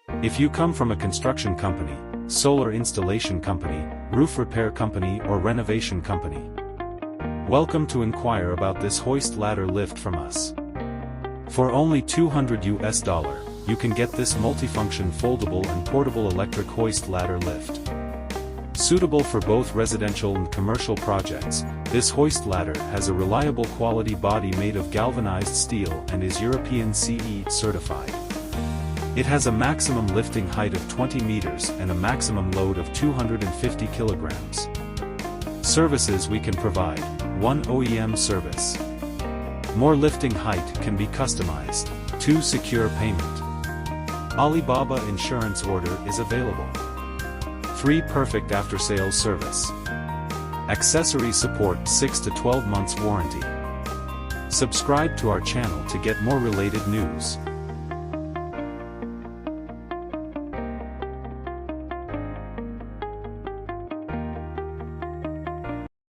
If you come from a construction company, solar installation company, roof repair company or renovation company, welcome to inquire about this hoist ladder lift from us. For only $200, you can get this multifunction foldable and portable electric hoist ladder lift. Suitable for both residential and commercial projects, this hoist ladder has a reliable quality body made of galvanized steel and is European CE certified. It has a maximum lifting height of 20 meters and a maximum load of 250 kilograms. Services we can provide: 1 OEM service. More lifting height can be customized. 2 secure payment. Alibaba insurance order is available. 3 perfect after-sales service. Accessory support 6 to 12 months warranty. Subscribe to our channel to get more related news.